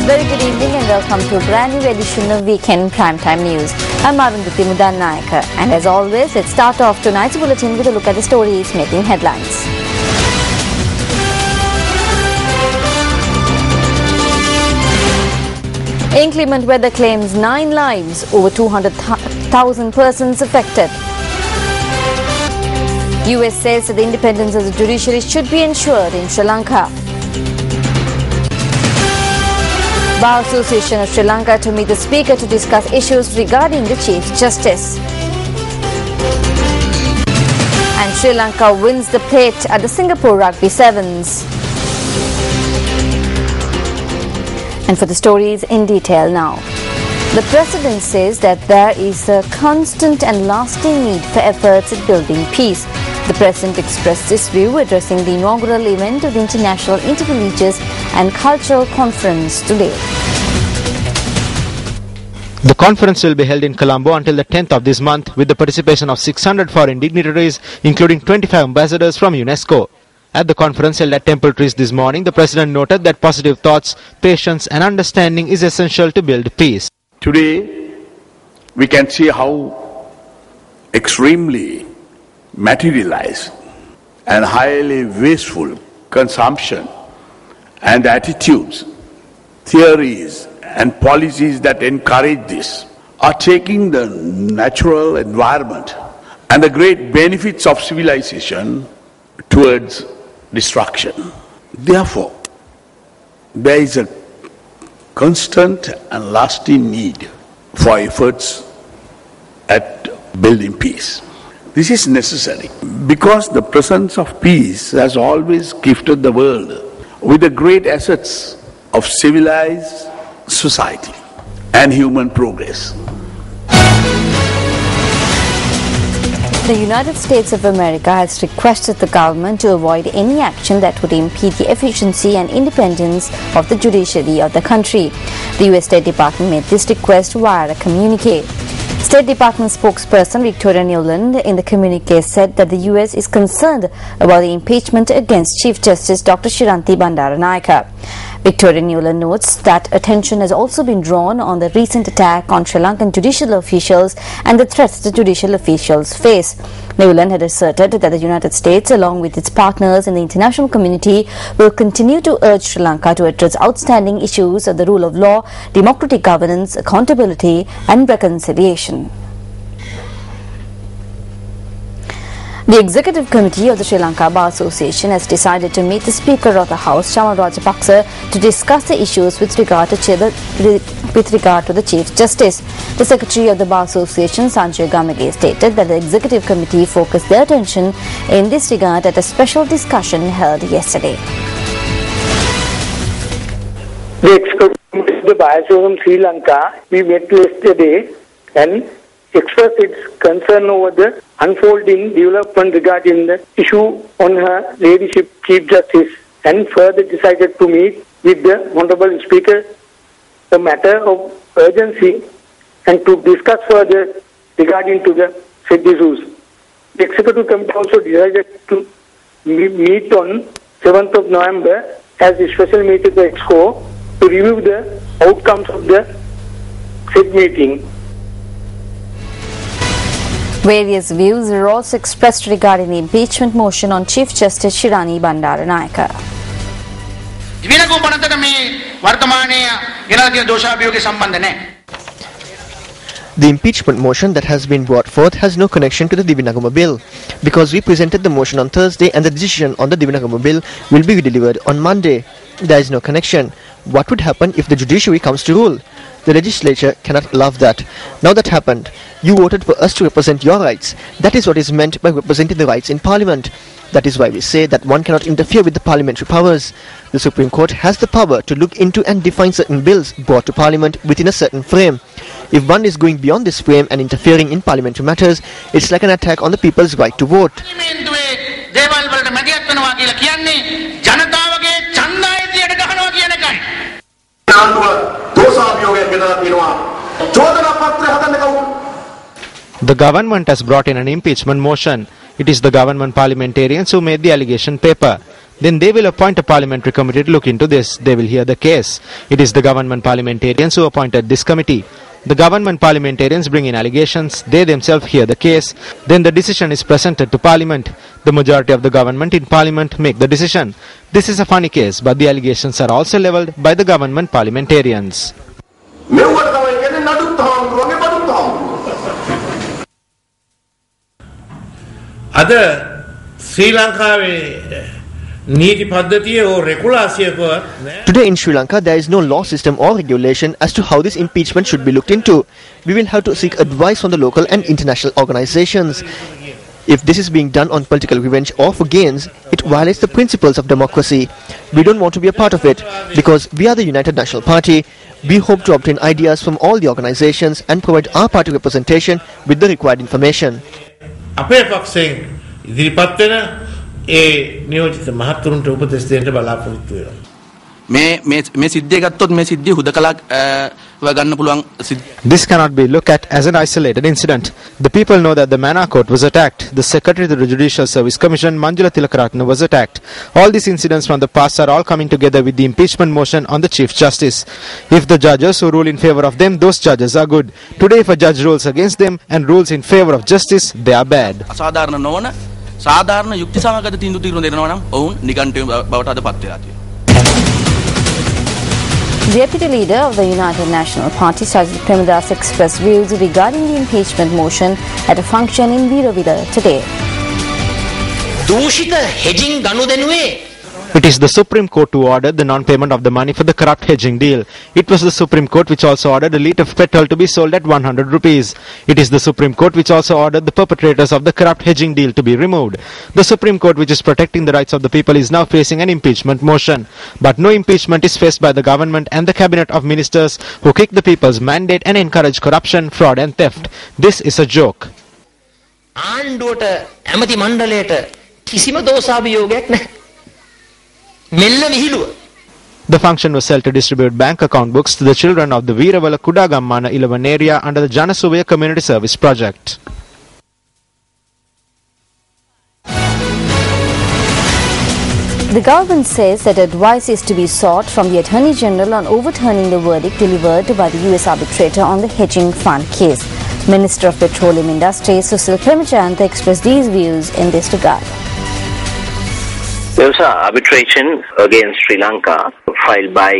Very good evening and welcome to a brand new edition of Weekend Primetime News. I'm Arundhati Mudannaika, and as always, let's start off tonight's bulletin with a look at the stories making headlines. Inclement weather claims 9 lives, over 200,000 persons affected. US says that the independence of the judiciary should be ensured in Sri Lanka. Bar Association of Sri Lanka to meet the Speaker to discuss issues regarding the Chief Justice. And Sri Lanka wins the plate at the Singapore Rugby Sevens. And for the stories in detail now. The President says that there is a constant and lasting need for efforts at building peace. The President expressed this view addressing the inaugural event of the International Interreligious and Cultural Conference today. The conference will be held in Colombo until the 10th of this month with the participation of 600 foreign dignitaries, including 25 ambassadors from UNESCO. At the conference held at Temple Trees this morning, the President noted that positive thoughts, patience and understanding is essential to build peace. Today, we can see how extremely materialized and highly wasteful consumption and attitudes, theories and policies that encourage this are taking the natural environment and the great benefits of civilization towards destruction. Therefore, there is a constant and lasting need for efforts at building peace. This is necessary because the presence of peace has always gifted the world with the great assets of civilized society and human progress. The United States of America has requested the government to avoid any action that would impede the efficiency and independence of the judiciary of the country. The US State Department made this request via a communique. State Department spokesperson Victoria Nuland in the communique said that the US is concerned about the impeachment against Chief Justice Dr. Shiranti Bandaranayake. Victoria Nuland notes that attention has also been drawn on the recent attack on Sri Lankan judicial officials and the threats the judicial officials face. Nuland had asserted that the United States, along with its partners in the international community, will continue to urge Sri Lanka to address outstanding issues of the rule of law, democratic governance, accountability and reconciliation. The Executive Committee of the Sri Lanka Bar Association has decided to meet the Speaker of the House, Chamal Rajapaksa, to discuss the issues with regard to the Chief Justice. The Secretary of the Bar Association, Sanjay Gamage, stated that the Executive Committee focused their attention in this regard at a special discussion held yesterday. The Executive Committee of the Bar Association Sri Lanka, we met yesterday and expressed its concern over the unfolding development regarding the issue on her ladyship Chief Justice and further decided to meet with the Honorable Speaker a matter of urgency and to discuss further regarding to the said issues. The Executive Committee also decided to meet on 7th of November as a special meeting of the Exco to review the outcomes of the said meeting. Various views were also expressed regarding the impeachment motion on Chief Justice Shirani Bandaranayake. The impeachment motion that has been brought forth has no connection to the Divinagama bill because we presented the motion on Thursday and the decision on the Divinagama bill will be delivered on Monday. There is no connection. What would happen if the judiciary comes to rule? The legislature cannot allow that. Now that happened. You voted for us to represent your rights. That is what is meant by representing the rights in Parliament. That is why we say that one cannot interfere with the parliamentary powers. The Supreme Court has the power to look into and define certain bills brought to Parliament within a certain frame. If one is going beyond this frame and interfering in parliamentary matters, it's like an attack on the people's right to vote. The government has brought in an impeachment motion. It is the government parliamentarians who made the allegation paper. then they will appoint a parliamentary committee to look into this. They will hear the case. It is the government parliamentarians who appointed this committee. The government parliamentarians bring in allegations, they themselves hear the case, then the decision is presented to parliament. The majority of the government in parliament make the decision. This is a funny case, but the allegations are also levelled by the government parliamentarians. Ada Sri Lanka Today in Sri Lanka, there is no law system or regulation as to how this impeachment should be looked into. We will have to seek advice from the local and international organizations. If this is being done on political revenge or for gains, it violates the principles of democracy. We don't want to be a part of it because we are the United National Party. We hope to obtain ideas from all the organizations and provide our party representation with the required information. නියෝජිත මහතුරුන්ට උපදෙස් දෙන්න බලාපොරොත්තු වෙනවා. මේ සිද්ධිය ගත්තොත් මේ සිද්ධිය හුදකලා ගන්න පුළුවන්. This cannot be looked at as an isolated incident. The people know that the Manor Court was attacked. The Secretary to the Judicial Service Commission, Manjula Tilakaratna, was attacked. All these incidents from the past are all coming together with the impeachment motion on the Chief Justice. If the judges who rule in favor of them, those judges are good. Today if a judge rules against them and rules in favor of justice, they are bad. අසාධාරණ නොවන සාධාරණ යුක්ති සහගත තීන්දුව తీරන දෙනවා නම් ඔවුන් නිගණ්ඨය බවට අද පත් වෙලා තියෙනවා. Deputy Leader of the United National Party, Sajid Premadas, expressed views regarding the impeachment motion at a function in Veeravilla today. දූෂිත hedging ගනුදෙනුවේ It is the Supreme Court who ordered the non-payment of the money for the corrupt hedging deal. It was the Supreme Court which also ordered a litre of petrol to be sold at 100 rupees. It is the Supreme Court which also ordered the perpetrators of the corrupt hedging deal to be removed. The Supreme Court, which is protecting the rights of the people, is now facing an impeachment motion. But no impeachment is faced by the government and the cabinet of ministers who kick the people's mandate and encourage corruption, fraud and theft. This is a joke. ආණ්ඩුවට ඇමති මණ්ඩලයට කිසිම දෝෂාභියෝගයක් නැහැ. The function was held to distribute bank account books to the children of the Veeravala Kudagammana 11 area under the Janasuvaya Community Service Project. The government says that advice is to be sought from the Attorney General on overturning the verdict delivered by the US arbitrator on the hedging fund case. Minister of Petroleum Industry Susil Premachandra expressed these views in this regard. There was an arbitration against Sri Lanka filed by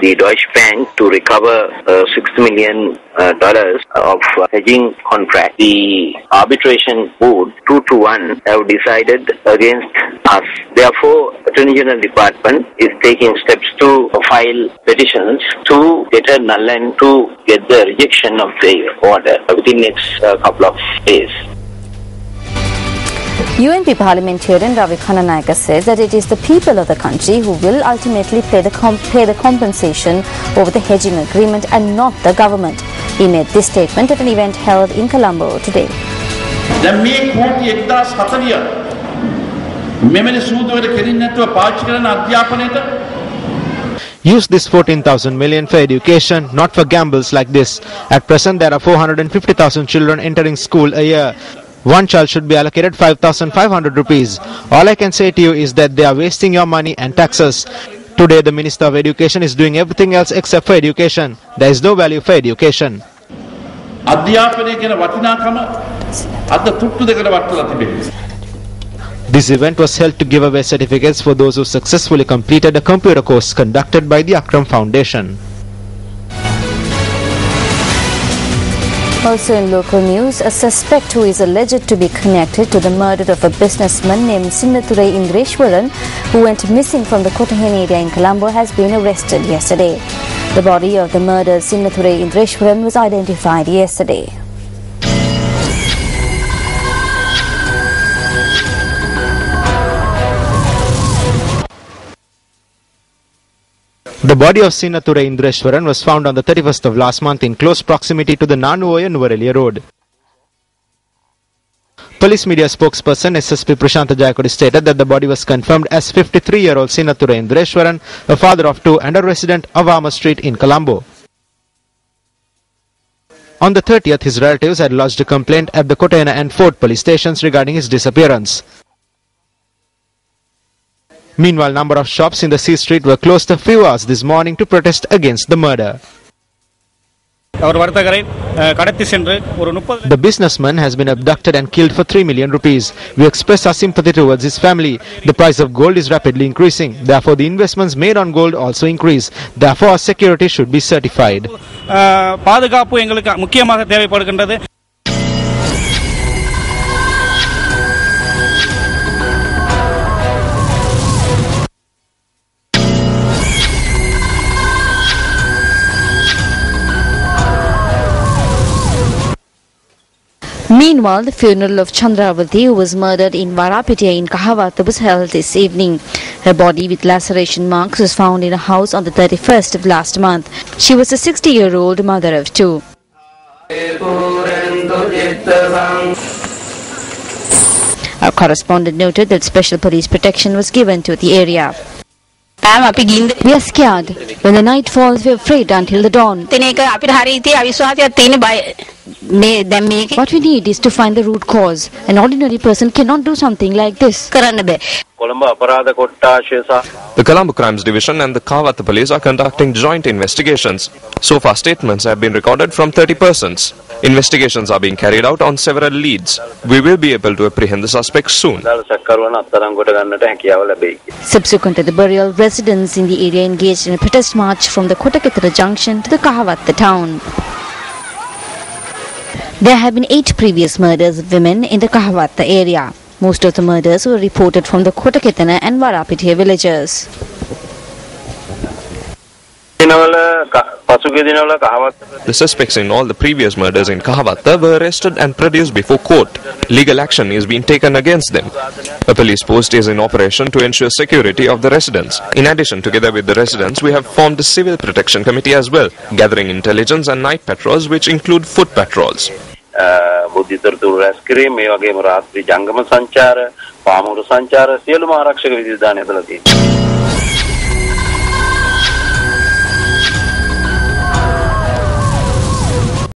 the Deutsche Bank to recover $60 million of hedging contract. The arbitration board 2-1 have decided against us. Therefore, Attorney General Department is taking steps to file petitions to get a null and to get the rejection of the order within next couple of days. UNP parliamentarian Ravi Khananayaka says that it is the people of the country who will ultimately pay the compensation over the hedging agreement and not the government. He made this statement at an event held in Colombo today. Use this 14,000 million for education, not for gambles like this. At present, there are 450,000 children entering school a year. One child should be allocated 5,500 rupees. All I can say to you is that they are wasting your money and taxes. Today the Minister of Education is doing everything else except for education. There is no value for education. This event was held to give away certificates for those who successfully completed a computer course conducted by the Akram Foundation. Also in local news, a suspect who is alleged to be connected to the murder of a businessman named Sinnathurai Indreshwaran, who went missing from the Kottahen area in Colombo, has been arrested yesterday. The body of the murdered Sinnathurai Indreshwaran was identified yesterday. The body of Sinnathurai Indreshwaran was found on the 31st of last month in close proximity to the Nanuoya Nuvareliya road. Police media spokesperson SSP Prashantha Jayakodi stated that the body was confirmed as 53-year-old Sinnathurai Indreshwaran, a father of two and a resident of Armour Street in Colombo. On the 30th, his relatives had lodged a complaint at the Kottaena and Fort police stations regarding his disappearance. Meanwhile, number of shops in the C Street were closed a few hours this morning to protest against the murder. The businessman has been abducted and killed for 3 million rupees. We express our sympathy towards his family. The price of gold is rapidly increasing. Therefore, the investments made on gold also increase. Therefore, our security should be certified. Meanwhile, the funeral of Chandravati, who was murdered in Varapitiya in Kahawatha, was held this evening. Her body with laceration marks was found in a house on the 31st of last month. She was a 60-year-old mother of two. Our correspondent noted that special police protection was given to the area. We are scared. When the night falls, we are afraid until the dawn. What we need is to find the root cause. An ordinary person cannot do something like this. The Colombo Crimes Division and the Kahawatha Police are conducting joint investigations. So far, statements have been recorded from 30 persons. Investigations are being carried out on several leads. We will be able to apprehend the suspects soon. Subsequent to the burial, residents in the area engaged in a protest march from the Kotakethra junction to the Kahawatha town. There have been 8 previous murders of women in the Kahawatha area. Most of the murders were reported from the Kotakethana and Varapitiya villages. The suspects in all the previous murders in Kahawatha were arrested and produced before court. Legal action is being taken against them. A police post is in operation to ensure security of the residents. In addition, together with the residents, we have formed a civil protection committee as well, gathering intelligence and night patrols which include foot patrols.